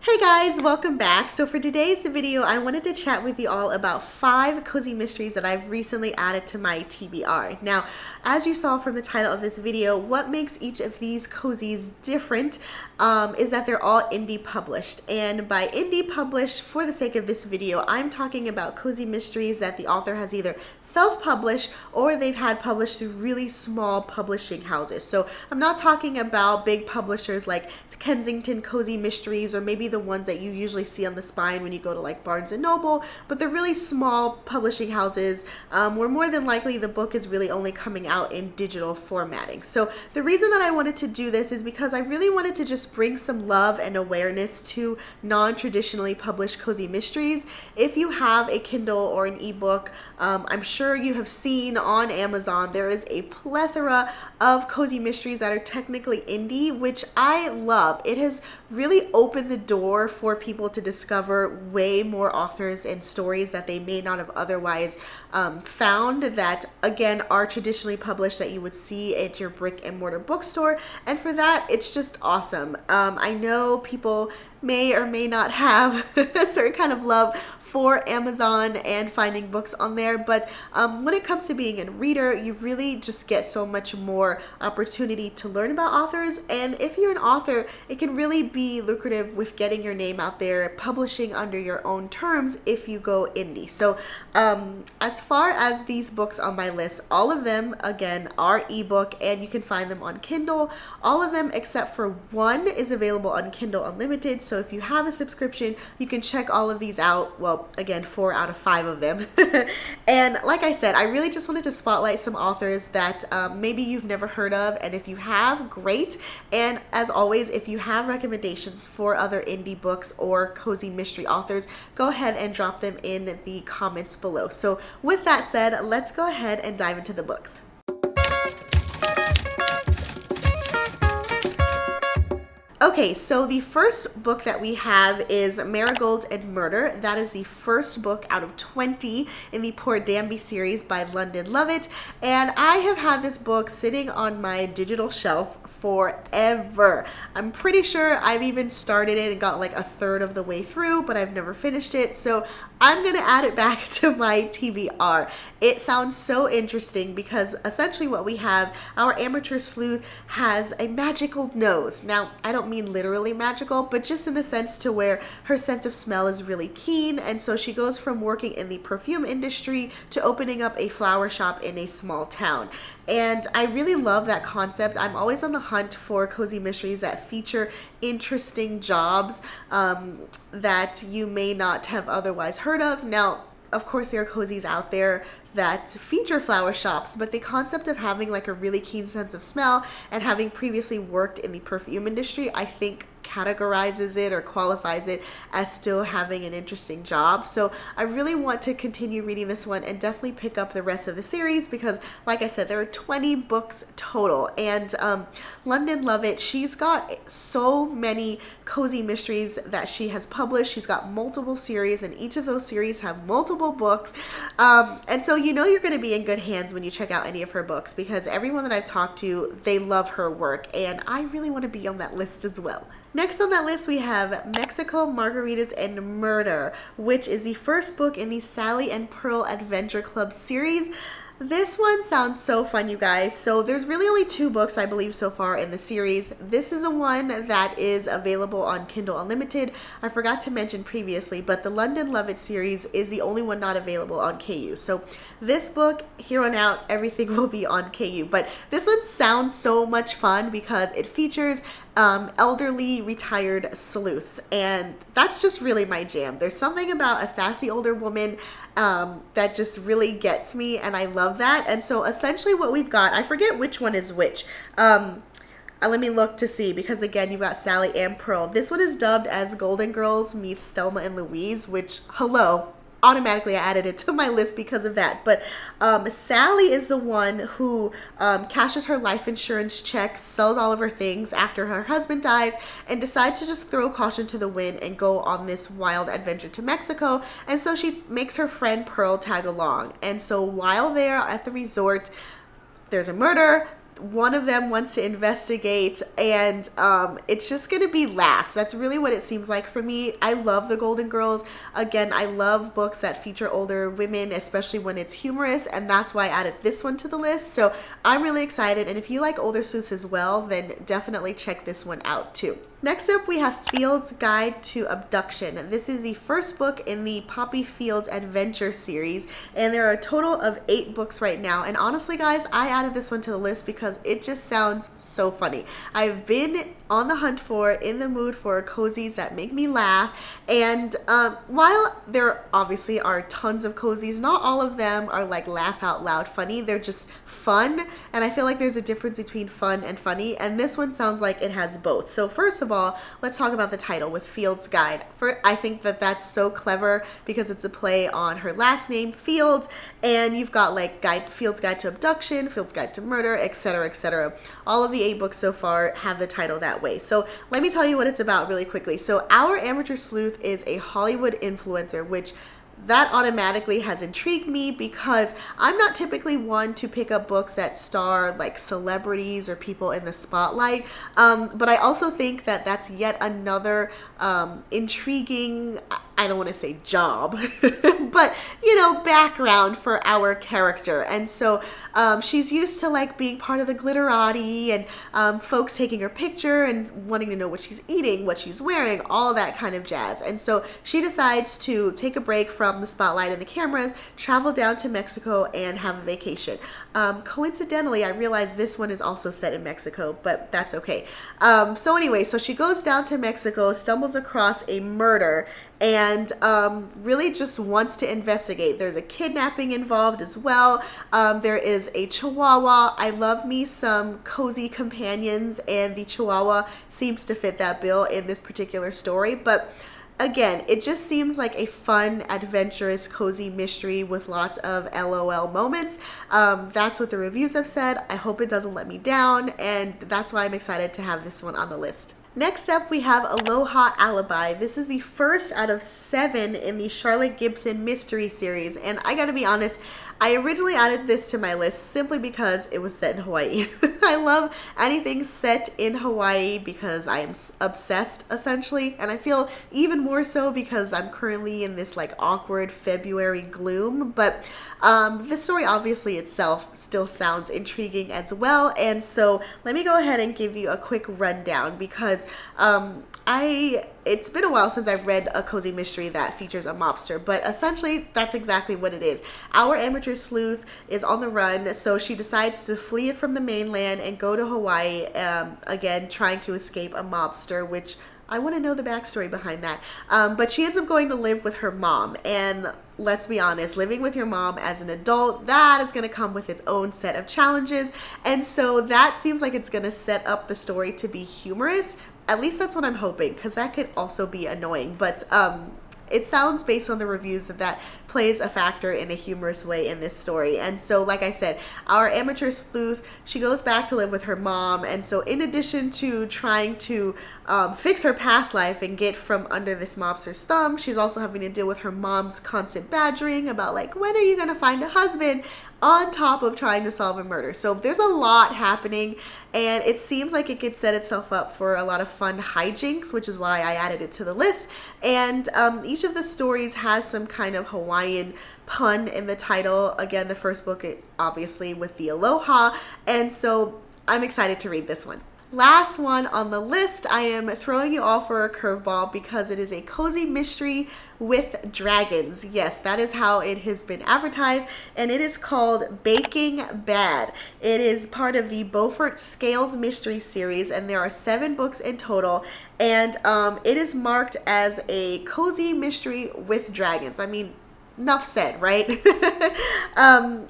Hey guys, welcome back. So for today's video, I wanted to chat with you all about 5 cozy mysteries that I've recently added to my TBR. Now, as you saw from the title of this video, what makes each of these cozies different is that they're all indie published. And by indie published, for the sake of this video, I'm talking about cozy mysteries that the author has either self-published or they've had published through really small publishing houses. So I'm not talking about big publishers like Kensington Cozy Mysteries or maybe the ones that you usually see on the spine when you go to like Barnes and Noble, but they're really small publishing houses where more than likely the book is really only coming out in digital formatting. So the reason that I wanted to do this is because I really wanted to just bring some love and awareness to non-traditionally published cozy mysteries. If you have a Kindle or an ebook, I'm sure you have seen on Amazon there is a plethora of cozy mysteries that are technically indie, which I love. It has really opened the door for people to discover way more authors and stories that they may not have otherwise found that, again, are traditionally published that you would see at your brick and mortar bookstore. And for that, it's just awesome. I know people may or may not have a certain kind of love for Amazon and finding books on there, but when it comes to being a reader, you really just get so much more opportunity to learn about authors. And if you're an author, it can really be lucrative with getting your name out there, publishing under your own terms if you go indie. So as far as these books on my list, all of them again are ebook and you can find them on Kindle. All of them except for one is available on Kindle Unlimited. So if you have a subscription, you can check all of these out. Well, again, 4 out of 5 of them. And like I said, I really just wanted to spotlight some authors that maybe you've never heard of, and if you have, great. And as always, if you have recommendations for other indie books or cozy mystery authors, go ahead and drop them in the comments below. So with that said, let's go ahead and dive into the books. Okay, so the first book that we have is Marigolds and Murder. That is the first book out of 20 in the Poor Danby series by Lovett. And I have had this book sitting on my digital shelf forever. I'm pretty sure I've even started it and got like a third of the way through, but I've never finished it. So I'm going to add it back to my TBR. It sounds so interesting because essentially what we have, our amateur sleuth has a magical nose. Now, I don't mean literally magical, but just in the sense to where her sense of smell is really keen. And so she goes from working in the perfume industry to opening up a flower shop in a small town. And I really love that concept. I'm always on the hunt for cozy mysteries that feature interesting jobs that you may not have otherwise heard of. Now, of course, there are cozies out there that feature flower shops, but the concept of having like a really keen sense of smell and having previously worked in the perfume industry, I think categorizes it or qualifies it as still having an interesting job. So I really want to continue reading this one and definitely pick up the rest of the series because, like I said, there are 20 books total. And Lovett, she's got so many cozy mysteries that she has published. She's got multiple series, and each of those series have multiple books. And so you know you're going to be in good hands when you check out any of her books because everyone that I've talked to, they love her work, and I really want to be on that list as well. Next on that list, we have Mexico, Margaritas, and Murder, which is the first book in the Sally and Pearl Adventure Club series. This one sounds so fun, you guys. So there's really only 2 books, I believe, so far in the series. This is the one that is available on Kindle Unlimited. I forgot to mention previously, but the Lovett series is the only one not available on KU. So this book, here on out, everything will be on KU. But this one sounds so much fun because it features elderly retired sleuths, and that's just really my jam. There's something about a sassy older woman that just really gets me, and I love that. And so essentially what we've got, I forget which one is which. Let me look to see, because again, you've got Sally and Pearl. This one is dubbed as Golden Girls meets Thelma and Louise, which, hello, automatically I added it to my list because of that. But Sally is the one who cashes her life insurance checks, sells all of her things after her husband dies, and decides to just throw caution to the wind and go on this wild adventure to Mexico. And so she makes her friend Pearl tag along. And so while they're at the resort, there's a murder. one of them wants to investigate, and it's just gonna be laughs. That's really what it seems like for me. I love the Golden Girls. Again, I love books that feature older women, especially when it's humorous, and that's why I added this one to the list. So I'm really excited, and if you like older sleuths as well, then definitely check this one out too. Next up, we have Field's Guide to Abduction. This is the first book in the Poppy Fields Adventure series, and there are a total of 8 books right now. And honestly, guys, I added this one to the list because it just sounds so funny. I've been on the hunt for, in the mood for cozies that make me laugh. And while there obviously are tons of cozies, not all of them are like laugh out loud funny. They're just fun, and I feel like there's a difference between fun and funny, and this one sounds like it has both. So first of all, let's talk about the title with Field's Guide. I think that that's so clever because it's a play on her last name, Fields, and you've got like Field's Guide to Abduction, Field's Guide to Murder, etc., etc. All of the 8 books so far have the title that way. So let me tell you what it's about really quickly. So our amateur sleuth is a Hollywood influencer, which that automatically has intrigued me because I'm not typically one to pick up books that star like celebrities or people in the spotlight, but I also think that that's yet another intriguing, I don't want to say job, but background for our character. And so she's used to like being part of the glitterati and folks taking her picture and wanting to know what she's eating, what she's wearing, all that kind of jazz. And so she decides to take a break from the spotlight and the cameras, travel down to Mexico and have a vacation. Coincidentally, I realized this one is also set in Mexico, but that's okay. So anyway, so she goes down to Mexico, stumbles across a murder, and really just wants to investigate. There's a kidnapping involved as well. There is a Chihuahua. I love me some cozy companions, and the Chihuahua seems to fit that bill in this particular story. But again, it just seems like a fun, adventurous, cozy mystery with lots of LOL moments. That's what the reviews have said. I hope it doesn't let me down, and that's why I'm excited to have this one on the list. Next up, we have Aloha Alibi. This is the first out of 7 in the Charlotte Gibson mystery series, and I gotta be honest, I originally added this to my list simply because it was set in Hawaii. I love anything set in Hawaii because I am obsessed, essentially, and I feel even more so because I'm currently in this like awkward February gloom. But this story obviously itself still sounds intriguing as well, and so let me go ahead and give you a quick rundown because it's been a while since I've read a cozy mystery that features a mobster, but essentially that's exactly what it is. Our amateur sleuth is on the run, so she decides to flee from the mainland and go to Hawaii, again trying to escape a mobster, which I want to know the backstory behind that. But she ends up going to live with her mom, and let's be honest, living with your mom as an adult, that is going to come with its own set of challenges, and so that seems like it's going to set up the story to be humorous. At least that's what I'm hoping, because that could also be annoying. But it sounds, based on the reviews, that plays a factor in a humorous way in this story. And so, like I said, our amateur sleuth, she goes back to live with her mom. And so in addition to trying to fix her past life and get from under this mobster's thumb, she's also having to deal with her mom's constant badgering about like, when are you going to find a husband? On top of trying to solve a murder. So there's a lot happening, and it seems like it could set itself up for a lot of fun hijinks, which is why I added it to the list. And each of the stories has some kind of Hawaiian pun in the title. Again, the first book, obviously, with the Aloha, and so I'm excited to read this one. Last one on the list, I am throwing you all for a curveball because it is a cozy mystery with dragons. Yes, that is how it has been advertised, and it is called Baking Bad. It is part of the Beaufort Scales mystery series, and there are 7 books in total, and it is marked as a cozy mystery with dragons. I mean, enough said, right?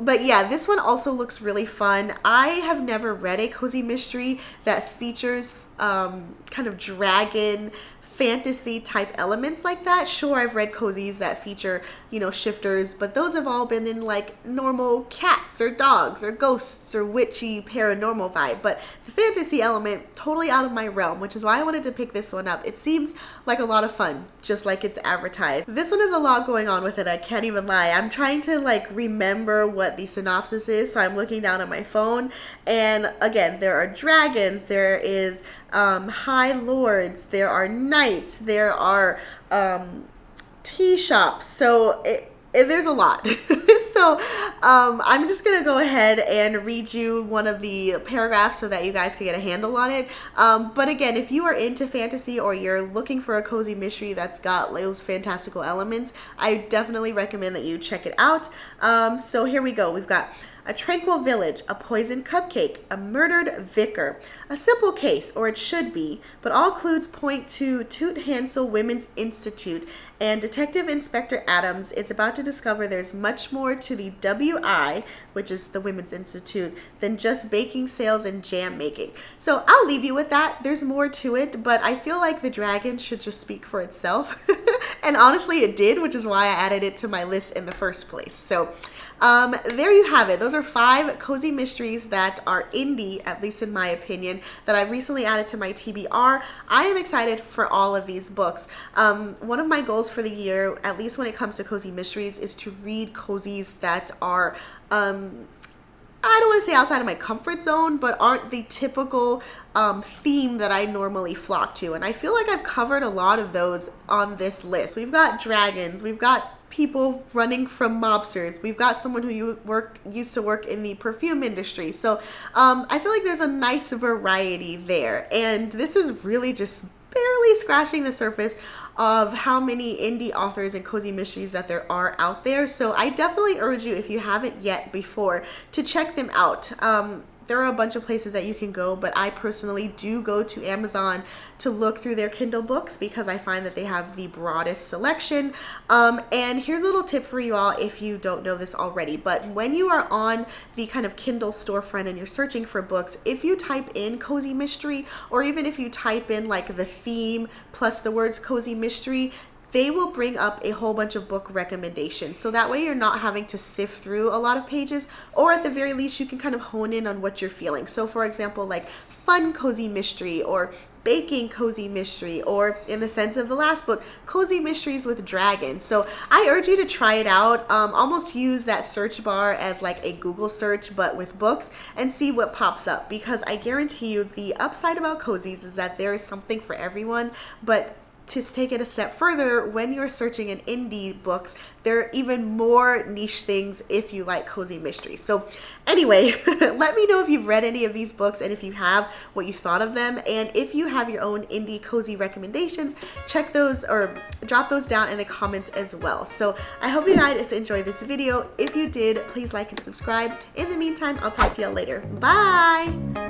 But yeah, this one also looks really fun. I have never read a cozy mystery that features kind of dragon fantasy type elements like that. Sure, I've read cozies that feature, you know, shifters, but those have all been in like normal cats or dogs or ghosts or witchy paranormal vibe. But the fantasy element, totally out of my realm, which is why I wanted to pick this one up. It seems like a lot of fun, just like it's advertised. This one has a lot going on with it, I can't even lie. I'm trying to like remember what the synopsis is, so I'm looking down at my phone, and again, there are dragons, there is high lords, there are knights, there are tea shops, so there's a lot. So I'm just gonna go ahead and read you one of the paragraphs so that you guys can get a handle on it. But again, if you are into fantasy or you're looking for a cozy mystery that's got those fantastical elements, I definitely recommend that you check it out. So here we go. We've got a tranquil village, a poisoned cupcake, a murdered vicar. A simple case, or it should be, but all clues point to Toot Hansel Women's Institute, and Detective Inspector Adams is about to discover there's much more to the WI, which is the Women's Institute, than just baking sales and jam making. So I'll leave you with that. There's more to it, but I feel like the dragon should just speak for itself. And honestly, it did, which is why I added it to my list in the first place. So there you have it. Those are 5 cozy mysteries that are indie, at least in my opinion, that I've recently added to my TBR. I am excited for all of these books. One of my goals for the year, at least when it comes to cozy mysteries, is to read cozies that are I don't want to say outside of my comfort zone, but aren't the typical theme that I normally flock to. And I feel like I've covered a lot of those on this list. We've got dragons, we've got people running from mobsters, we've got someone who used to work in the perfume industry. So I feel like there's a nice variety there. And this is really just barely scratching the surface of how many indie authors and cozy mysteries that there are out there. So I definitely urge you, if you haven't yet before, to check them out. There are a bunch of places that you can go, but I personally do go to Amazon to look through their Kindle books because I find that they have the broadest selection. And here's a little tip for you all if you don't know this already, but when you are on the kind of Kindle storefront and you're searching for books, if you type in cozy mystery, or even if you type in like the theme plus the words cozy mystery, they will bring up a whole bunch of book recommendations. So that way you're not having to sift through a lot of pages, or at the very least you can kind of hone in on what you're feeling. So for example, like fun cozy mystery, or baking cozy mystery, or in the sense of the last book, cozy mysteries with dragons. So I urge you to try it out. Almost use that search bar as like a Google search, but with books, and see what pops up, because I guarantee you the upside about cozies is that there is something for everyone. But to take it a step further, when you're searching in indie books, there are even more niche things if you like cozy mysteries. So anyway, let me know if you've read any of these books, and if you have, what you thought of them. And if you have your own indie cozy recommendations, check those or drop those down in the comments as well. So I hope you guys enjoyed this video. If you did, please like and subscribe. In the meantime, I'll talk to y'all later. Bye!